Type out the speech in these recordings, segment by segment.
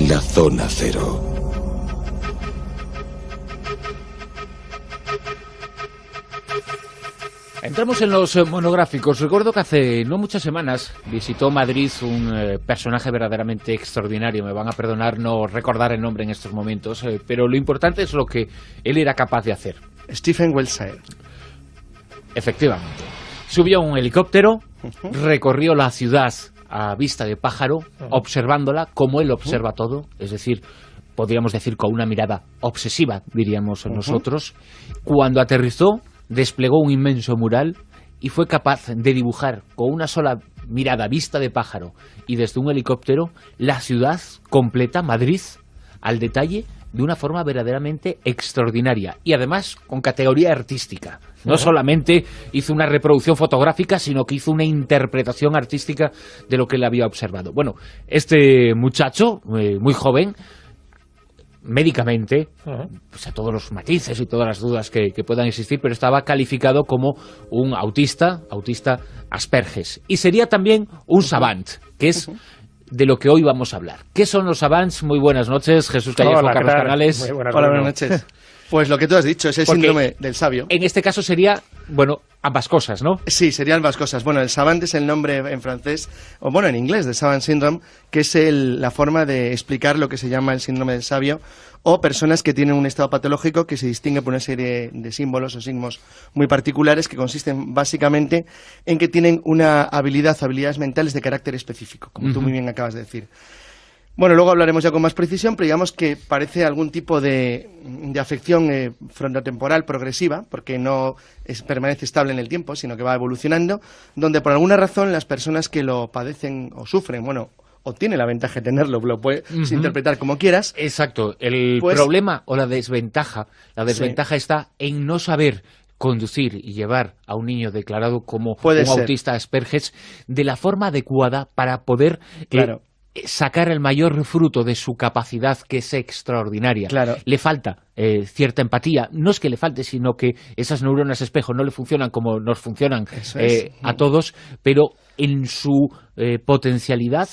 en la zona cero. Entramos en los monográficos. Recuerdo que hace no muchas semanas visitó Madrid un personaje verdaderamente extraordinario. Me van a perdonar no recordar el nombre en estos momentos, pero lo importante es lo que él era capaz de hacer. Stephen Wiltshire. Efectivamente. Subió a un helicóptero, recorrió la ciudad a vista de pájaro, observándola como él observa todo, es decir, podríamos decir con una mirada obsesiva, diríamos nosotros. Cuando aterrizó, desplegó un inmenso mural y fue capaz de dibujar con una sola mirada, vista de pájaro y desde un helicóptero, la ciudad completa, Madrid, al detalle, de una forma verdaderamente extraordinaria y además con categoría artística. No solamente hizo una reproducción fotográfica, sino que hizo una interpretación artística de lo que él había observado. Bueno, este muchacho, muy joven, médicamente, pues a todos los matices y todas las dudas que puedan existir, pero estaba calificado como un autista Asperges. Y sería también un savant, que es de lo que hoy vamos a hablar. ¿Qué son los savants? Muy buenas noches, Jesús Callejo, Carlos Canales. Hola, buenas noches. Pues lo que tú has dicho, es el síndrome del sabio. En este caso sería, bueno, ambas cosas, ¿no? Sí, serían ambas cosas. Bueno, el savant es el nombre en francés, o bueno, en inglés, del savant syndrome, que es la forma de explicar lo que se llama el síndrome del sabio, o personas que tienen un estado patológico que se distingue por una serie de símbolos o signos muy particulares que consisten básicamente en que tienen habilidades mentales de carácter específico, como tú muy bien acabas de decir. Bueno, luego hablaremos ya con más precisión, pero digamos que parece algún tipo de afección frontotemporal progresiva, porque no permanece estable en el tiempo, sino que va evolucionando, donde por alguna razón las personas que lo padecen o sufren, bueno, o tiene la ventaja de tenerlo, lo puedes interpretar como quieras. Exacto, el problema o la desventaja está en no saber conducir y llevar a un niño declarado como autista Asperges de la forma adecuada para poder sacar el mayor fruto de su capacidad, que es extraordinaria. Le falta cierta empatía. No es que le falte, sino que esas neuronas espejo no le funcionan como nos funcionan a todos, pero en su potencialidad,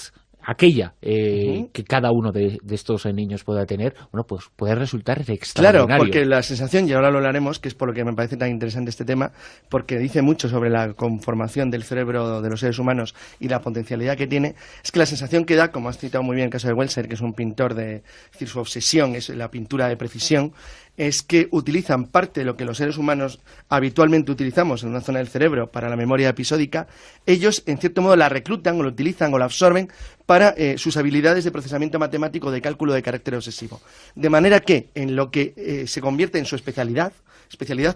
aquella que cada uno de estos niños pueda tener, bueno, pues puede resultar extraordinario. Claro, porque la sensación, y ahora lo hablaremos, que es por lo que me parece tan interesante este tema, porque dice mucho sobre la conformación del cerebro de los seres humanos y la potencialidad que tiene, es que la sensación que da, como has citado muy bien el caso de Wiltshire, que es un pintor es decir, su obsesión es la pintura de precisión, es que utilizan parte de lo que los seres humanos habitualmente utilizamos en una zona del cerebro para la memoria episódica. Ellos, en cierto modo, la reclutan o lo utilizan o la absorben para sus habilidades de procesamiento matemático de cálculo de carácter obsesivo. De manera que, en lo que se convierte en su especialidad,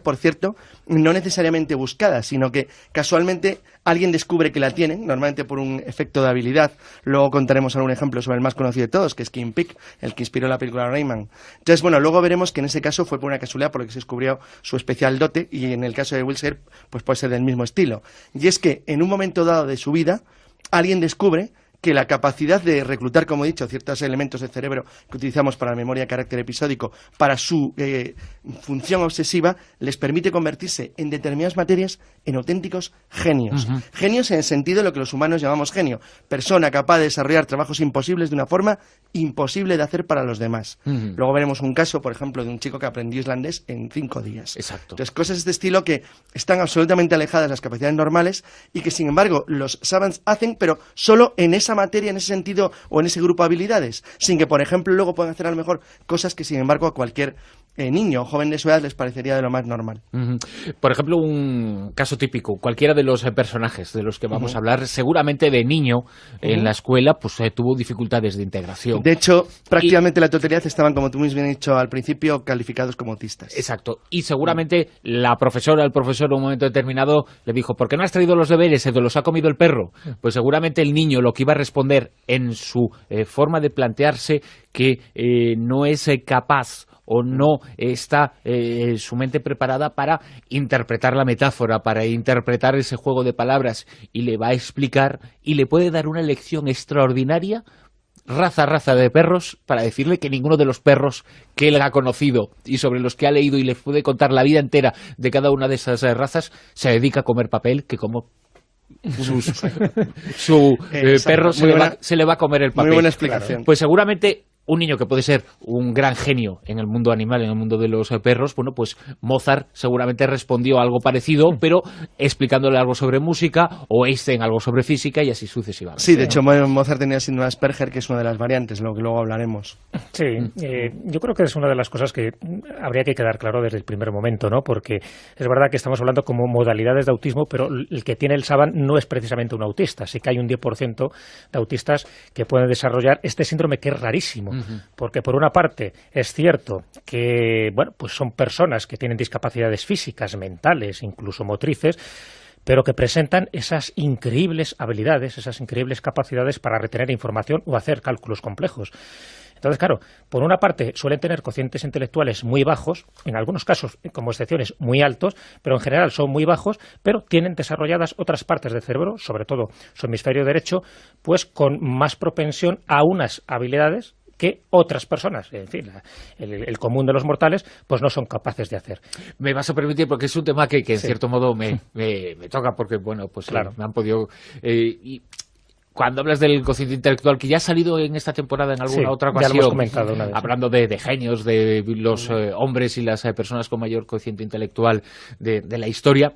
por cierto, no necesariamente buscada, sino que casualmente alguien descubre que la tienen, normalmente por un efecto de habilidad. Luego contaremos algún ejemplo sobre el más conocido de todos, que es Kim Peek, el que inspiró la película Rayman. Entonces, bueno, luego veremos que en ese caso fue por una casualidad, por lo que se descubrió su especial dote, y en el caso de Wiltshire, pues puede ser del mismo estilo. Y es que en un momento dado de su vida, alguien descubre que la capacidad de reclutar, como he dicho, ciertos elementos del cerebro que utilizamos para la memoria de carácter episódico, para su función obsesiva, les permite convertirse en determinadas materias en auténticos genios. Genios en el sentido de lo que los humanos llamamos genio. Persona capaz de desarrollar trabajos imposibles de una forma imposible de hacer para los demás. Luego veremos un caso, por ejemplo, de un chico que aprendió islandés en 5 días. Exacto. Entonces, cosas de este estilo que están absolutamente alejadas de las capacidades normales y que, sin embargo, los savants hacen, pero solo en esa materia, en ese sentido o en ese grupo de habilidades, sin que, por ejemplo, luego puedan hacer a lo mejor cosas que, sin embargo, a cualquier niño o joven de su edad les parecería de lo más normal. Por ejemplo, un caso típico, cualquiera de los personajes de los que vamos a hablar, seguramente de niño en la escuela pues tuvo dificultades de integración. De hecho, prácticamente la totalidad estaban, como tú muy bien has dicho al principio, calificados como autistas. Exacto, y seguramente la profesora, el profesor en un momento determinado le dijo: ¿por qué no has traído los deberes? ¿Se te los ha comido el perro? Pues seguramente el niño lo que iba a responder en su forma de plantearse que no es capaz o no está su mente preparada para interpretar la metáfora, para interpretar ese juego de palabras, y le va a explicar y le puede dar una lección extraordinaria, raza de perros, para decirle que ninguno de los perros que él ha conocido y sobre los que ha leído y les puede contar la vida entera de cada una de esas razas se dedica a comer papel, que como su perro se le va a comer el papel. Muy buena explicación. Pues seguramente un niño que puede ser un gran genio en el mundo animal, en el mundo de los perros, bueno, pues Mozart seguramente respondió algo parecido, pero explicándole algo sobre música, o Einstein algo sobre física y así sucesivamente. Sí, de hecho Mozart tenía síndrome de Asperger, que es una de las variantes, lo que luego hablaremos. Sí, yo creo que es una de las cosas que habría que quedar claro desde el primer momento, ¿no? Porque es verdad que estamos hablando como modalidades de autismo, pero el que tiene el Saban no es precisamente un autista. Sí que hay un 10% de autistas que pueden desarrollar este síndrome, que es rarísimo. Porque por una parte es cierto que, bueno, pues son personas que tienen discapacidades físicas, mentales, incluso motrices, pero que presentan esas increíbles habilidades, esas increíbles capacidades para retener información o hacer cálculos complejos. Entonces, claro, por una parte suelen tener cocientes intelectuales muy bajos, en algunos casos, como excepciones, muy altos, pero en general son muy bajos, pero tienen desarrolladas otras partes del cerebro, sobre todo su hemisferio derecho, pues con más propensión a unas habilidades que otras personas, en fin, el común de los mortales, pues no son capaces de hacer. Me vas a permitir, porque es un tema que en cierto modo me toca, porque, bueno, pues claro, me han podido... y cuando hablas del cociente intelectual, que ya ha salido en esta temporada en alguna otra ocasión, ya lo hemos comentado una vez, hablando de genios, de los hombres y las personas con mayor cociente intelectual de la historia,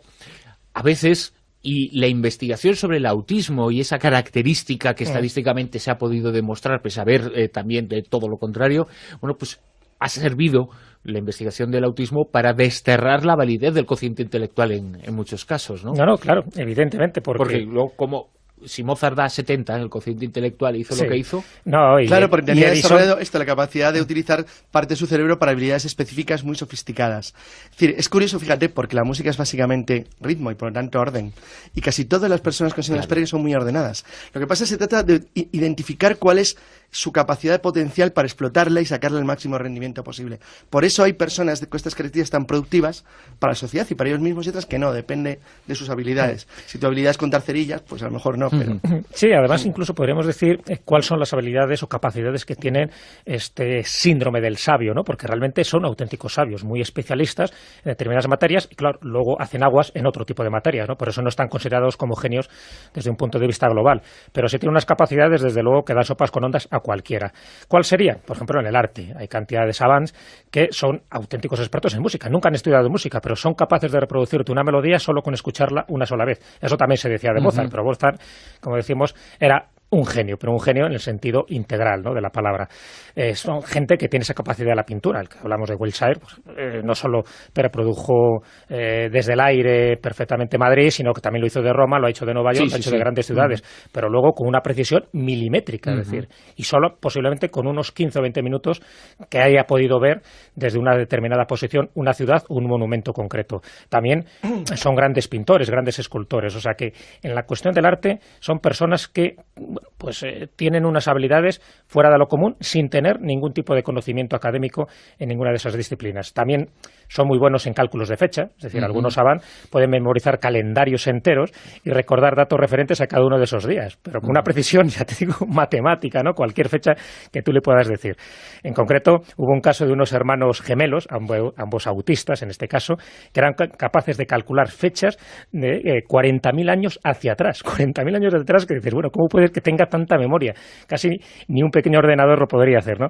a veces... Y la investigación sobre el autismo y esa característica que estadísticamente se ha podido demostrar, pese a ver también de todo lo contrario, bueno, pues ha servido la investigación del autismo para desterrar la validez del cociente intelectual en muchos casos, ¿no? No, claro, evidentemente, porque luego, como si Mozart da 70 en el cociente intelectual y hizo lo que hizo... No, claro, porque tenía desarrollado la capacidad de utilizar parte de su cerebro para habilidades específicas muy sofisticadas. Es decir, es curioso, fíjate, porque la música es básicamente ritmo y por lo tanto orden. Y casi todas las personas con síndrome de Asperger son muy ordenadas. Lo que pasa es que se trata de identificar cuál es su capacidad de potencial para explotarla y sacarle el máximo rendimiento posible. Por eso hay personas con estas características tan productivas para la sociedad y para ellos mismos y otras que no, depende de sus habilidades. Si tu habilidad es contar cerillas, pues a lo mejor no, pero... Sí, además incluso podríamos decir cuáles son las habilidades o capacidades que tienen este síndrome del sabio, ¿no? Porque realmente son auténticos sabios, muy especialistas en determinadas materias y, claro, luego hacen aguas en otro tipo de materias, ¿no? Por eso no están considerados como genios desde un punto de vista global. Pero sí tienen unas capacidades, desde luego, que dan sopas con ondas a cualquiera. ¿Cuál sería? Por ejemplo, en el arte. Hay cantidad de savants que son auténticos expertos en música. Nunca han estudiado música, pero son capaces de reproducirte una melodía solo con escucharla una sola vez. Eso también se decía de Mozart, pero Mozart, como decimos, era un genio, pero un genio en el sentido integral, ¿no?, de la palabra. Son gente que tiene esa capacidad de la pintura. El que hablamos de Wiltshire, pues, no solo reprodujo desde el aire perfectamente Madrid, sino que también lo hizo de Roma, lo ha hecho de Nueva York, lo ha hecho de grandes ciudades, pero luego con una precisión milimétrica, es decir, y solo posiblemente con unos 15 o 20 minutos que haya podido ver desde una determinada posición una ciudad o un monumento concreto. También son grandes pintores, grandes escultores, o sea que en la cuestión del arte son personas que pues tienen unas habilidades fuera de lo común sin tener ningún tipo de conocimiento académico en ninguna de esas disciplinas. También son muy buenos en cálculos de fecha, es decir, algunos savants pueden memorizar calendarios enteros y recordar datos referentes a cada uno de esos días, pero con una precisión, ya te digo, matemática, ¿no? Cualquier fecha que tú le puedas decir. En concreto, hubo un caso de unos hermanos gemelos, ambos autistas en este caso, que eran capaces de calcular fechas de 40.000 años hacia atrás. 40.000 años hacia atrás, que dices, bueno, ¿cómo puede que tenga tanta memoria? Casi ni un pequeño ordenador lo podría hacer, ¿no?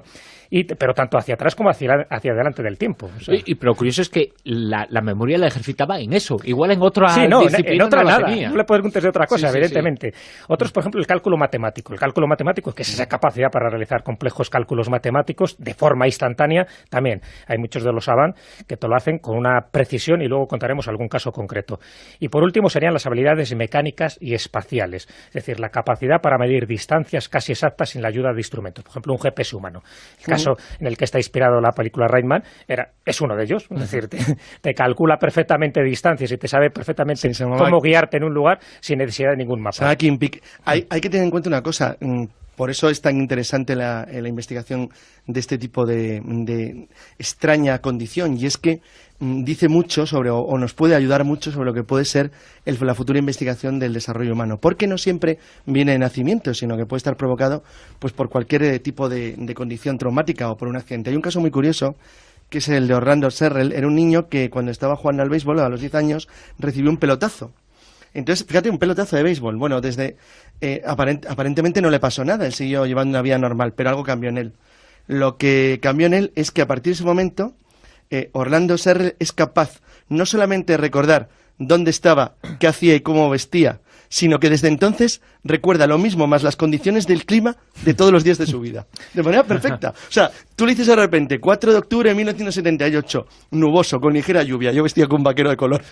Pero tanto hacia atrás como hacia adelante del tiempo. O sea, pero lo curioso es que la memoria la ejercitaba en eso. Igual en otra disciplina en otra no nada. tenía. No le puedes preguntar de otra cosa, evidentemente. Otros, por ejemplo, el cálculo matemático. El cálculo matemático, que es esa capacidad para realizar complejos cálculos matemáticos de forma instantánea, también hay muchos de los savants que te lo hacen con una precisión y luego contaremos algún caso concreto. Y por último serían las habilidades mecánicas y espaciales, es decir, la capacidad para medir distancias casi exactas sin la ayuda de instrumentos. Por ejemplo, un GPS humano. El caso en el que está inspirado la película Rainman es uno de ellos. Es decir, te calcula perfectamente distancias y te sabe perfectamente cómo guiarte en un lugar sin necesidad de ningún mapa. Hay que tener en cuenta una cosa. Por eso es tan interesante la investigación de este tipo de extraña condición, y es que dice mucho sobre, o nos puede ayudar mucho sobre lo que puede ser la futura investigación del desarrollo humano, porque no siempre viene de nacimiento, sino que puede estar provocado pues por cualquier tipo de condición traumática o por un accidente. Hay un caso muy curioso, que es el de Orlando Searle. Era un niño que cuando estaba jugando al béisbol a los 10 años recibió un pelotazo. Entonces, fíjate, un pelotazo de béisbol. Bueno, aparentemente no le pasó nada, él siguió llevando una vida normal, pero algo cambió en él. lo que cambió en él es que a partir de ese momento Orlando Serrell es capaz no solamente de recordar dónde estaba, qué hacía y cómo vestía, sino que desde entonces recuerda lo mismo más las condiciones del clima de todos los días de su vida. De manera perfecta. O sea, tú le dices de repente, 4 de octubre de 1978, nuboso, con ligera lluvia, yo vestía con un vaquero de color.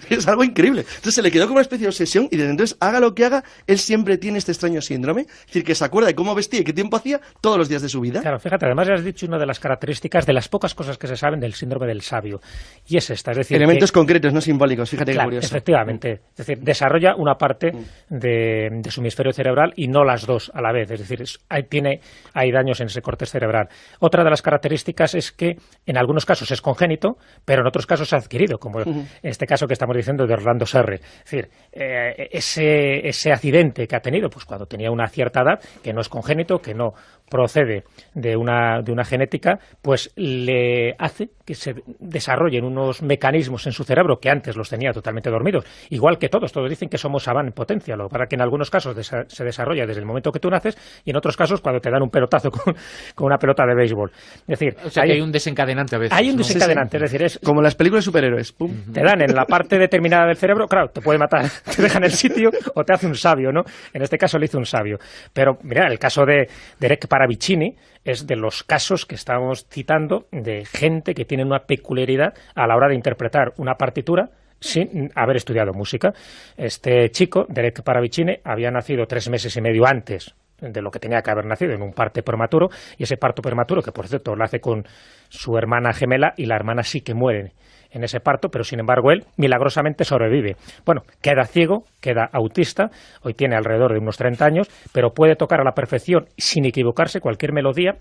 Es algo increíble. Entonces se le quedó como una especie de obsesión y desde entonces, haga lo que haga, él siempre tiene este extraño síndrome. Es decir, que se acuerda de cómo vestía y qué tiempo hacía todos los días de su vida. Claro, fíjate, además ya has dicho una de las características, de las pocas cosas que se saben del síndrome del sabio. Y es esta, es decir... Elementos concretos, no simbólicos, fíjate qué curioso. Efectivamente. Es decir, desarrolla una parte de su hemisferio cerebral y no las dos a la vez. Es decir, hay daños en ese corte cerebral. Otra de las características es que en algunos casos es congénito, pero en otros casos es adquirido, como en este caso que estamos diciendo de Orlando Serrell. Es decir, ese accidente que ha tenido pues cuando tenía una cierta edad, que no es congénito, que no procede de una genética, pues le hace que se desarrollen unos mecanismos en su cerebro que antes los tenía totalmente dormidos. Igual que todos dicen que somos savant en potencia, lo para que en algunos casos se desarrolla desde el momento que tú naces y en otros casos cuando te dan un pelotazo con una pelota de béisbol. Es decir, o sea, que hay un desencadenante a veces. Hay un desencadenante, es decir, es como las películas de superhéroes. Pum. Te dan en la parte determinada del cerebro, claro, te puede matar, te deja en el sitio o te hace un sabio, ¿no? En este caso le hizo un sabio. Pero mira, el caso de Derek Paravicini es de los casos que estamos citando de gente que tiene una peculiaridad a la hora de interpretar una partitura sin haber estudiado música. Este chico, Derek Paravicini, había nacido 3 meses y medio antes de lo que tenía que haber nacido, en un parto prematuro, y ese parto prematuro, que por cierto lo hace con su hermana gemela, y la hermana sí que muere en ese parto, pero sin embargo él milagrosamente sobrevive. Bueno, queda ciego, queda autista, hoy tiene alrededor de unos 30 años, pero puede tocar a la perfección, sin equivocarse, cualquier melodía,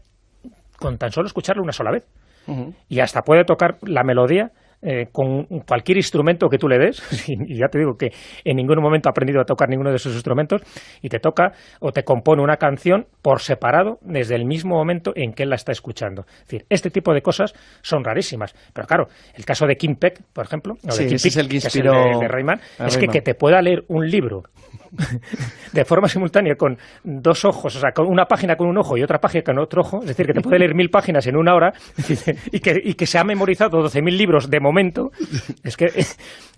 con tan solo escucharla una sola vez. Y hasta puede tocar la melodía con cualquier instrumento que tú le des, y ya te digo que en ningún momento ha aprendido a tocar ninguno de esos instrumentos, y te toca o te compone una canción por separado desde el mismo momento en que él la está escuchando. Es decir, este tipo de cosas son rarísimas, pero claro, el caso de Kim Peck, por ejemplo, o de Kim ese Peck, es el que inspiró que es el de Rayman, es que te pueda leer un libro de forma simultánea con 2 ojos, o sea, con una página con un ojo y otra página con otro ojo, es decir, que te puede leer 1000 páginas en una hora y que se ha memorizado 12.000 libros de momento, es que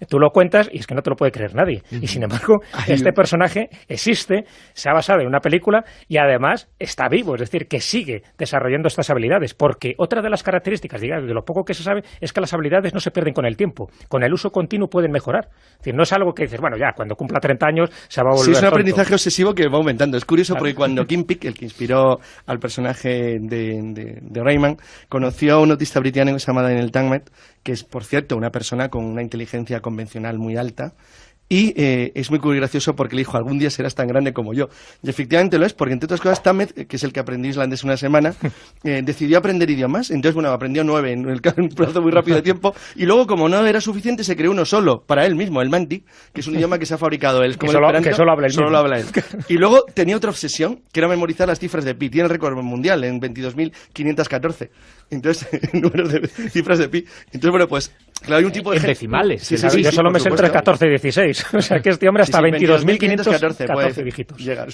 tú lo cuentas y es que no te lo puede creer nadie. Y sin embargo, este personaje existe, se ha basado en una película y además está vivo, es decir, que sigue desarrollando estas habilidades, porque otra de las características, digamos, de lo poco que se sabe, es que las habilidades no se pierden con el tiempo, con el uso continuo pueden mejorar. Es decir, no es algo que dices, bueno, ya, cuando cumpla 30 años se va a volver Sí, es un tonto. aprendizaje obsesivo que va aumentando. Es curioso porque cuando Kim Peck, el que inspiró al personaje de Rayman, conoció a un autista británico que se llama Daniel Tammet, que es, por cierto, una persona con una inteligencia convencional muy alta. Y es muy gracioso porque le dijo, algún día serás tan grande como yo. Y efectivamente lo es, porque entre otras cosas, Tammet, que es el que aprendió islandés una semana, decidió aprender idiomas. Entonces, bueno, aprendió 9 en un plazo muy rápido de tiempo. Y luego, como no era suficiente, se creó uno solo, para él mismo, el Mantic, que es un idioma que se ha fabricado él. Como que solo habla él mismo. Solo habla él. Y luego tenía otra obsesión, que era memorizar las cifras de pi. Tiene el récord mundial en 22.514. Entonces, números de cifras de pi. Entonces, bueno, pues, claro, hay un tipo de... En decimales. Sí, yo solo me sé entre 14 y 16. O sea, que este hombre hasta 22.514 dígitos. Llegar.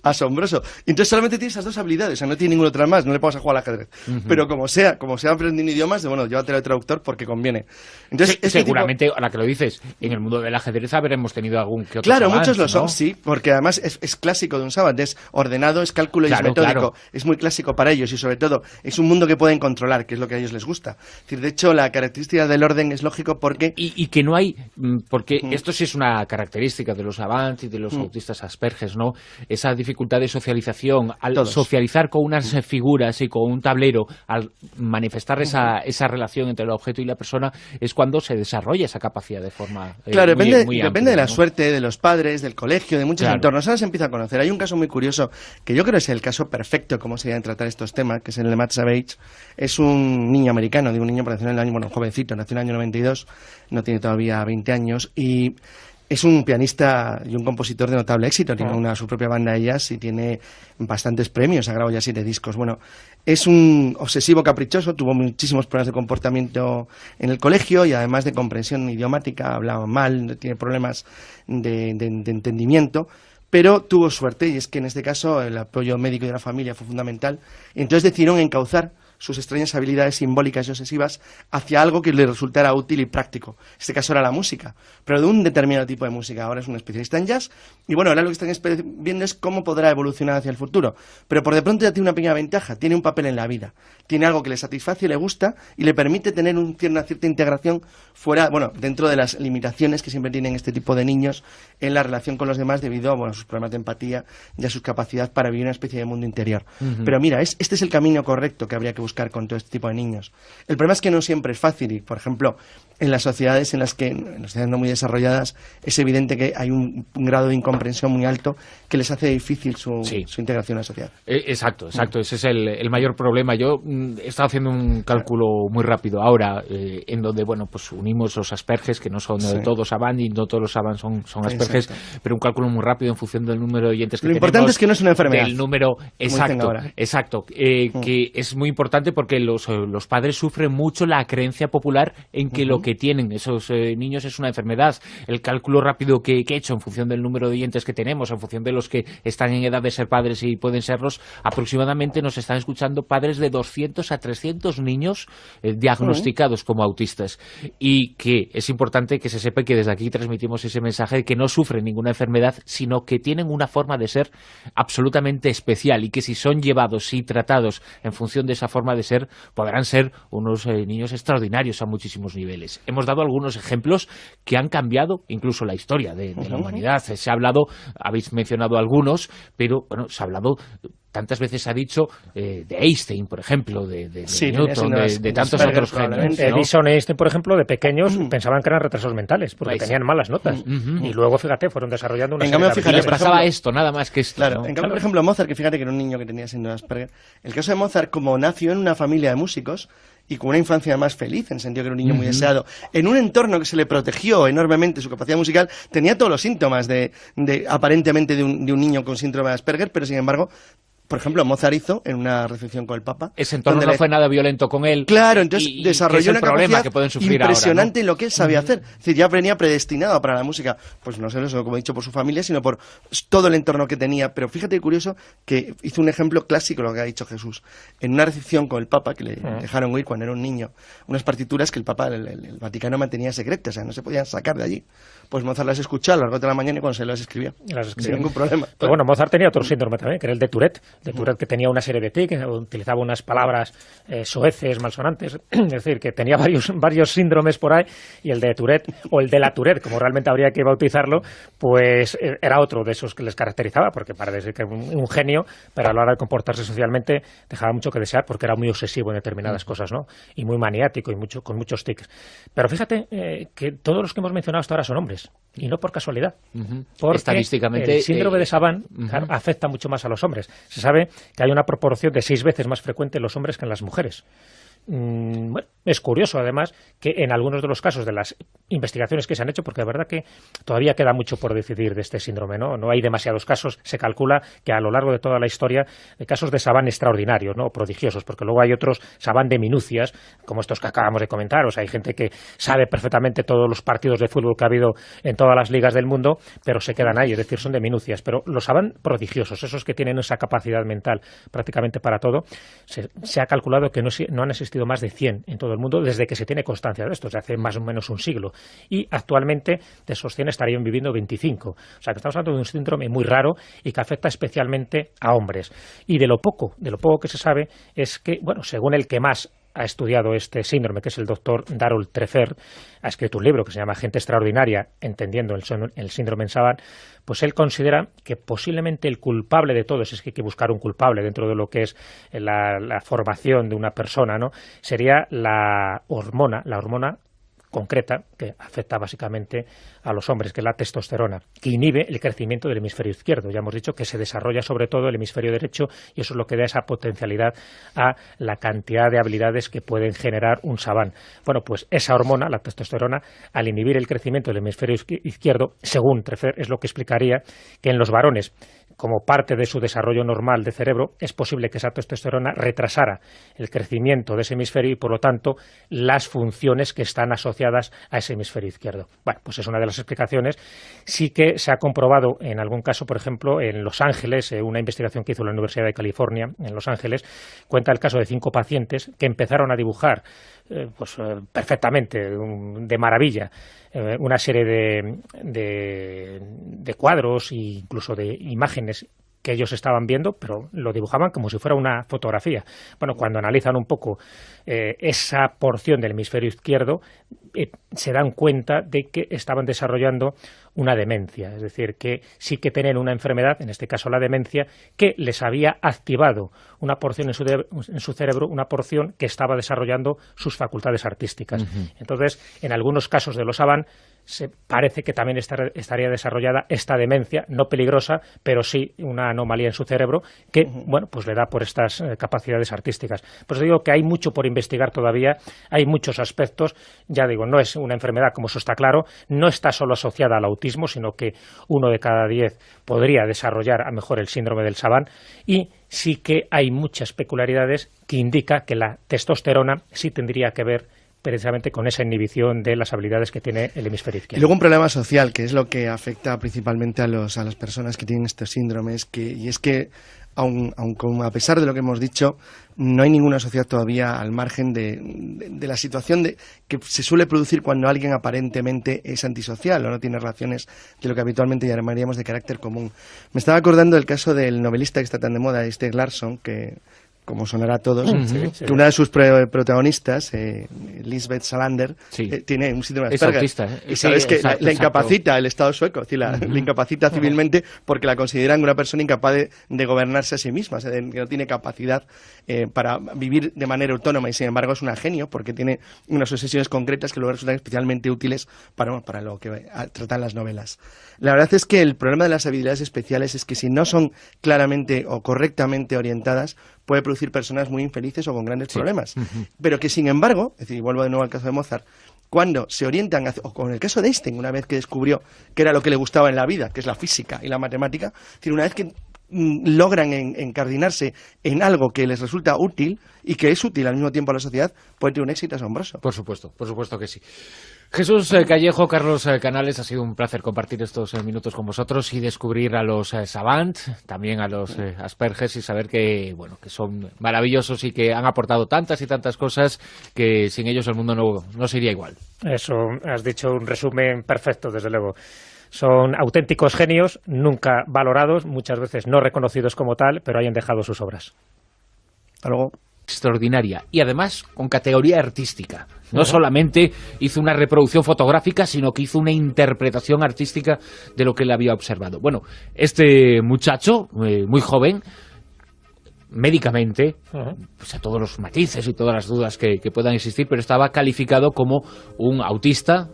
Asombroso. Entonces solamente tiene esas 2 habilidades, o sea, no tiene ninguna otra más, no le vamos a jugar al ajedrez. Pero como sea aprendiendo idiomas, bueno, llévatelo al traductor porque conviene. Entonces, sí, seguramente, a la que lo dices, en el mundo del ajedrez habremos tenido algún que otro Claro, savant, muchos lo son, ¿no? sí, porque además es clásico de un savant, es ordenado, es cálculo y es metódico. Es muy clásico para ellos y sobre todo es un mundo que pueden controlar, que es lo que a ellos les gusta. Es decir, de hecho, la característica del orden es lógico porque... Y que no hay, porque esto sí es una característica de los savants y de los autistas Asperger, ¿no? Esa dificultad de socialización, al socializar con unas figuras y con un tablero, al manifestar esa relación entre el objeto y la persona, es cuando se desarrolla esa capacidad de forma claro, muy depende amplia, de la ¿no? suerte, de los padres, del colegio, de muchos entornos. Ahora se empieza a conocer. Hay un caso muy curioso, que yo creo es el caso perfecto como se deben tratar estos temas, que es el de Matt Savage. Es un niño americano, digo un niño, nació en el año, bueno, jovencito, nació en el año 92, no tiene todavía 20 años, y es un pianista y un compositor de notable éxito. Tiene su propia banda de jazz y tiene bastantes premios. Ha grabado ya 7 discos. Bueno, es un obsesivo caprichoso. Tuvo muchísimos problemas de comportamiento en el colegio y además de comprensión idiomática. Hablaba mal, tiene problemas de entendimiento. pero tuvo suerte, y es que en este caso el apoyo médico de la familia fue fundamental, y entonces decidieron encauzar sus extrañas habilidades simbólicas y obsesivas hacia algo que le resultara útil y práctico. En este caso era la música, pero de un determinado tipo de música. Ahora es un especialista en jazz, y bueno, ahora lo que están viendo es cómo podrá evolucionar hacia el futuro. Pero por de pronto ya tiene una pequeña ventaja, tiene un papel en la vida, tiene algo que le satisface y le gusta, y le permite tener una cierta integración fuera, bueno, dentro de las limitaciones que siempre tienen este tipo de niños en la relación con los demás debido a sus problemas de empatía y a sus capacidades para vivir una especie de mundo interior. Pero mira, este es el camino correcto que habría que buscar con todo este tipo de niños. El problema es que no siempre es fácil, y por ejemplo, en las sociedades en las sociedades no muy desarrolladas, es evidente que hay un grado de incomprensión muy alto que les hace difícil su integración en la sociedad. Exacto. Ese es el mayor problema. Yo he estado haciendo un cálculo muy rápido ahora, en donde, bueno, pues unimos los Asperges, que no son todos Savant, y no todos los Savant son Asperges, pero un cálculo muy rápido en función del número de oyentes que tenemos. Lo importante es que no es una enfermedad. Del número, exacto, que es muy importante porque los padres sufren mucho la creencia popular en que lo que tienen esos niños es una enfermedad. El cálculo rápido que he hecho en función del número de oyentes que tenemos, en función de los que están en edad de ser padres y pueden serlos, aproximadamente nos están escuchando padres de 200 a 300 niños diagnosticados como autistas, y que es importante que se sepa que desde aquí transmitimos ese mensaje de que no sufren ninguna enfermedad, sino que tienen una forma de ser absolutamente especial, y que si son llevados y tratados en función de esa forma de ser, podrán ser unos niños extraordinarios a muchísimos niveles. Hemos dado algunos ejemplos que han cambiado incluso la historia de la humanidad. Se ha hablado, habéis mencionado algunos, pero bueno, se ha hablado, tantas veces se ha dicho de Einstein, por ejemplo, de Newton, de tantos otros genios, ¿no? Edison y Einstein, por ejemplo, de pequeños pensaban que eran retrasos mentales, porque tenían malas notas. Y luego, fíjate, fueron desarrollando una serie de habilidades. Les pasaba esto, nada más que esto. Claro, ¿no? en cambio, por ejemplo, Mozart, que fíjate que era un niño que tenía síndrome de Asperger. El caso de Mozart, como nació en una familia de músicos, y con una infancia más feliz, en el sentido que era un niño muy deseado, en un entorno que se le protegió enormemente su capacidad musical, tenía todos los síntomas aparentemente de un niño con síndrome de Asperger, pero sin embargo, por ejemplo, Mozart hizo en una recepción con el Papa. Ese entorno no fue nada violento con él. Claro, entonces desarrolló una capacidad que pueden sufrir impresionante ahora, ¿no? en lo que él sabía hacer. Es decir, ya venía predestinado para la música, pues no solo eso, como he dicho, por su familia, sino por todo el entorno que tenía. Pero fíjate, curioso, que hizo un ejemplo clásico, lo que ha dicho Jesús. En una recepción con el Papa, que le dejaron oír cuando era un niño, unas partituras que el Papa, el Vaticano mantenía secretas, o sea, no se podían sacar de allí. Pues Mozart las escuchó a lo largo de la mañana y cuando se las escribía. Sin ningún problema. Pero bueno, Mozart tenía otro síndrome también, que era el de Tourette. De Tourette, que tenía una serie de tics, que utilizaba unas palabras soeces, malsonantes. Es decir, que tenía varios síndromes por ahí, y el de Tourette, o el de la Tourette, como realmente habría que bautizarlo, pues era otro de esos que les caracterizaba, porque parece ser que era un genio, pero a la hora de comportarse socialmente dejaba mucho que desear, porque era muy obsesivo en determinadas cosas, ¿no? Y muy maniático, y con muchos tics. Pero fíjate que todos los que hemos mencionado hasta ahora son hombres. Y no por casualidad, porque estadísticamente el síndrome de Savant afecta mucho más a los hombres. Se sabe que hay una proporción de 6 veces más frecuente en los hombres que en las mujeres. Bueno, es curioso además que en algunos de los casos de las investigaciones que se han hecho, porque de verdad que todavía queda mucho por decidir de este síndrome, no hay demasiados casos. Se calcula que a lo largo de toda la historia de casos de Savant extraordinarios, ¿no? Prodigiosos, porque luego hay otros Savant de minucias, como estos que acabamos de comentar. O sea, hay gente que sabe perfectamente todos los partidos de fútbol que ha habido en todas las ligas del mundo, pero se quedan ahí, es decir, son de minucias. Pero los Savant prodigiosos, esos que tienen esa capacidad mental prácticamente para todo, se ha calculado que no han existido más de 100 en todo el mundo desde que se tiene constancia de esto, desde hace más o menos un siglo, y actualmente de esos 100 estarían viviendo 25. O sea, que estamos hablando de un síndrome muy raro y que afecta especialmente a hombres. Y de lo poco que se sabe es que, bueno, según el que más ha estudiado este síndrome, que es el doctor Darrell Treffer, ha escrito un libro que se llama Gente Extraordinaria, entendiendo el síndrome en Savant, pues él considera que posiblemente el culpable de todo, es que hay que buscar un culpable dentro de lo que es la formación de una persona, ¿no? Sería la hormona concreta que afecta básicamente a los hombres, que es la testosterona, que inhibe el crecimiento del hemisferio izquierdo. Ya hemos dicho que se desarrolla sobre todo el hemisferio derecho, y eso es lo que da esa potencialidad a la cantidad de habilidades que pueden generar un Savant. Bueno, pues esa hormona, la testosterona, al inhibir el crecimiento del hemisferio izquierdo, según Treffer, es lo que explicaría que en los varones, como parte de su desarrollo normal de cerebro, es posible que esa testosterona retrasara el crecimiento de ese hemisferio y, por lo tanto, las funciones que están asociadas asociadas a ese hemisferio izquierdo. Bueno, pues es una de las explicaciones. Sí que se ha comprobado en algún caso, por ejemplo, en Los Ángeles, una investigación que hizo la Universidad de California en Los Ángeles, cuenta el caso de 5 pacientes que empezaron a dibujar perfectamente, de maravilla, una serie de cuadros e incluso de imágenes que ellos estaban viendo, pero lo dibujaban como si fuera una fotografía. Bueno, cuando analizan un poco esa porción del hemisferio izquierdo, se dan cuenta de que estaban desarrollando una demencia, es decir, que sí que tienen una enfermedad, en este caso la demencia, que les había activado una porción en su cerebro, una porción que estaba desarrollando sus facultades artísticas. Entonces, en algunos casos de los Savant, se parece que también estaría desarrollada esta demencia, no peligrosa, pero sí una anomalía en su cerebro que, bueno, pues le da por estas capacidades artísticas. Pues digo que hay mucho por investigar todavía, hay muchos aspectos, ya digo, no es una enfermedad, como eso está claro, no está solo asociada al autismo, sino que 1 de cada 10 podría desarrollar a lo mejor el síndrome del Savant, y sí que hay muchas peculiaridades que indican que la testosterona sí tendría que ver precisamente con esa inhibición de las habilidades que tiene el hemisferio izquierdo. Y luego un problema social, que es lo que afecta principalmente a las personas que tienen estos síndromes, y es que, aun a pesar de lo que hemos dicho, no hay ninguna sociedad todavía al margen de la situación que se suele producir cuando alguien aparentemente es antisocial o no tiene relaciones de lo que habitualmente llamaríamos de carácter común. Me estaba acordando del caso del novelista que está tan de moda, Stieg Larsson, que, como sonará a todos, que una de sus protagonistas, Lisbeth Salander, tiene un síndrome de Asperger. Es autista, y sabes que la incapacita el Estado sueco, es decir, la incapacita civilmente porque la consideran una persona incapaz de gobernarse a sí misma, o sea, que no tiene capacidad para vivir de manera autónoma, y sin embargo es una genio porque tiene unas obsesiones concretas que luego resultan especialmente útiles para lo que tratan las novelas. La verdad es que el problema de las habilidades especiales es que si no son claramente o correctamente orientadas, puede producir personas muy infelices o con grandes problemas. Pero que, sin embargo, es decir, vuelvo de nuevo al caso de Mozart, cuando se orientan, o con el caso de Einstein, una vez que descubrió que era lo que le gustaba en la vida, que es la física y la matemática, es decir, una vez que logran encardinarse en algo que les resulta útil y que es útil al mismo tiempo a la sociedad, puede tener un éxito asombroso. Por supuesto que sí. Jesús Callejo, Carlos Canales, ha sido un placer compartir estos minutos con vosotros y descubrir a los Savant, también a los Asperger, y saber que son maravillosos y que han aportado tantas y tantas cosas que sin ellos el mundo no sería igual. Eso, has dicho un resumen perfecto, desde luego. Son auténticos genios, nunca valorados, muchas veces no reconocidos como tal, pero hayan dejado sus obras. Hasta luego. Extraordinaria, y además con categoría artística. No solamente hizo una reproducción fotográfica, sino que hizo una interpretación artística de lo que él había observado. Bueno, este muchacho, muy joven, médicamente, pues a todos los matices y todas las dudas que puedan existir, pero estaba calificado como un autista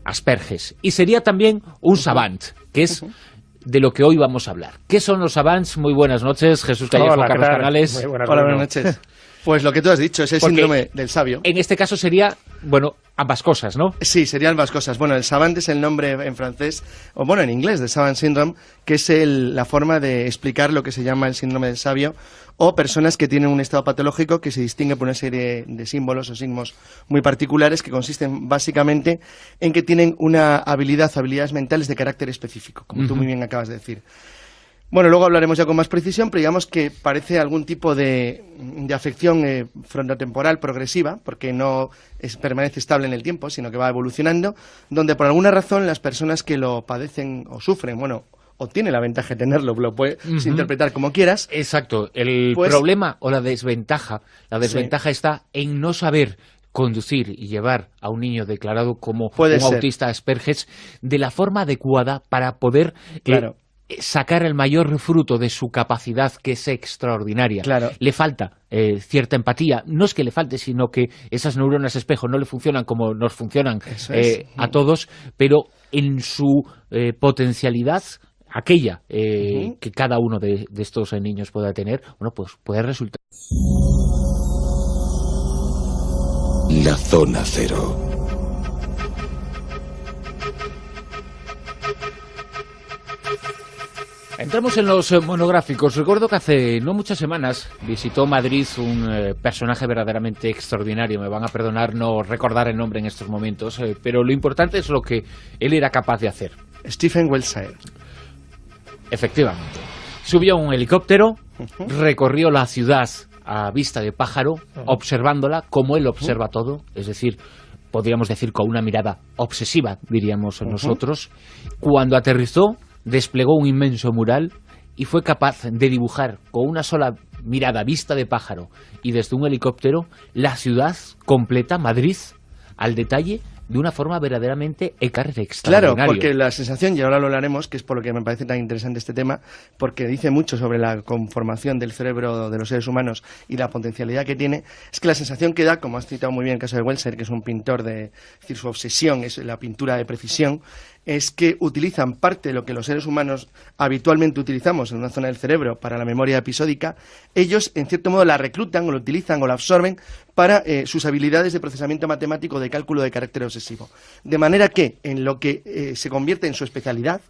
Asperger. Y sería también un savant, que es de lo que hoy vamos a hablar. ¿Qué son los savants? Muy buenas noches, Jesús Callejo, Carlos Canales. Hola, buenas noches. Pues lo que tú has dicho, es el síndrome del sabio. En este caso sería, ambas cosas, ¿no? Sí, serían ambas cosas. Bueno, el savant es el nombre en francés, o en inglés, de savant syndrome, que es la forma de explicar lo que se llama el síndrome del sabio, o personas que tienen un estado patológico que se distingue por una serie de símbolos o signos muy particulares que consisten básicamente en que tienen habilidades mentales de carácter específico, como tú muy bien acabas de decir. Bueno, luego hablaremos ya con más precisión, pero digamos que parece algún tipo de afección frontotemporal progresiva, porque no permanece estable en el tiempo, sino que va evolucionando, donde por alguna razón las personas que lo padecen o sufren, o tiene la ventaja de tenerlo, lo puedes interpretar como quieras. Exacto, el problema o la desventaja está en no saber conducir y llevar a un niño declarado como un autista Asperger de la forma adecuada para poder sacar el mayor fruto de su capacidad, que es extraordinaria. Claro. Le falta cierta empatía. No es que le falte, sino que esas neuronas espejo no le funcionan como nos funcionan a todos, pero en su potencialidad, aquella que cada uno de estos niños pueda tener, pues puede resultar. La zona cero. Entramos en los monográficos. Recuerdo que hace no muchas semanas visitó Madrid un personaje verdaderamente extraordinario. Me van a perdonar no recordar el nombre en estos momentos, pero lo importante es lo que él era capaz de hacer. Stephen Wiltshire. Efectivamente. Subió a un helicóptero, recorrió la ciudad a vista de pájaro, observándola como él observa todo, es decir, podríamos decir con una mirada obsesiva, diríamos nosotros. Cuando aterrizó, desplegó un inmenso mural y fue capaz de dibujar con una sola mirada, vista de pájaro y desde un helicóptero, la ciudad completa, Madrid, al detalle, de una forma verdaderamente extraordinaria. Claro, porque la sensación, y ahora lo hablaremos, que es por lo que me parece tan interesante este tema, porque dice mucho sobre la conformación del cerebro de los seres humanos y la potencialidad que tiene, es que la sensación que da, como has citado muy bien el caso de Welser, que es un pintor es decir, su obsesión es la pintura de precisión, es que utilizan parte de lo que los seres humanos habitualmente utilizamos en una zona del cerebro para la memoria episódica, ellos en cierto modo la reclutan o la utilizan o la absorben para sus habilidades de procesamiento matemático de cálculo de carácter obsesivo. De manera que en lo que se convierte en su especialidad,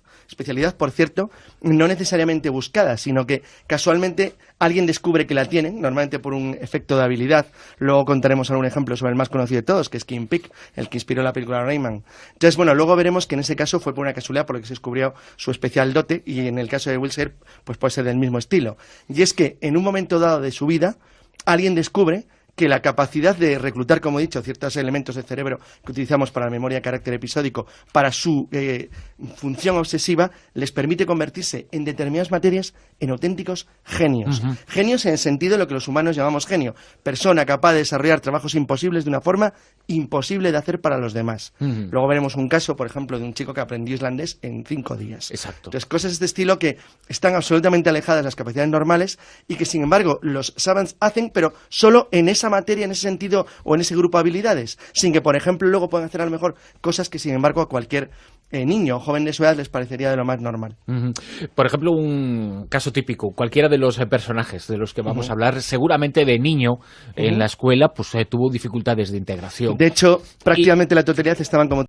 por cierto, no necesariamente buscada, sino que casualmente alguien descubre que la tienen, normalmente por un efecto de habilidad. Luego contaremos algún ejemplo sobre el más conocido de todos, que es Kim Peek, el que inspiró la película Rayman. Entonces, bueno, luego veremos que en ese caso fue por una casualidad, porque se descubrió su especial dote, y en el caso de Wiltshire, pues puede ser del mismo estilo. Y es que en un momento dado de su vida, alguien descubre que la capacidad de reclutar, como he dicho, ciertos elementos del cerebro que utilizamos para la memoria de carácter episódico, para su función obsesiva, les permite convertirse en determinadas materias en auténticos genios. Genios en el sentido de lo que los humanos llamamos genio. Persona capaz de desarrollar trabajos imposibles de una forma imposible de hacer para los demás. Luego veremos un caso, por ejemplo, de un chico que aprendió islandés en 5 días. Exacto. Entonces, cosas de este estilo que están absolutamente alejadas de las capacidades normales y que, sin embargo, los savants hacen, pero solo en esa materia, en ese sentido o en ese grupo de habilidades, sin que, por ejemplo, luego puedan hacer a lo mejor cosas que, sin embargo, a cualquier niño o joven de su edad les parecería de lo más normal. Por ejemplo, un caso típico, cualquiera de los personajes de los que vamos a hablar, seguramente de niño en la escuela pues tuvo dificultades de integración. De hecho, prácticamente la totalidad estaban como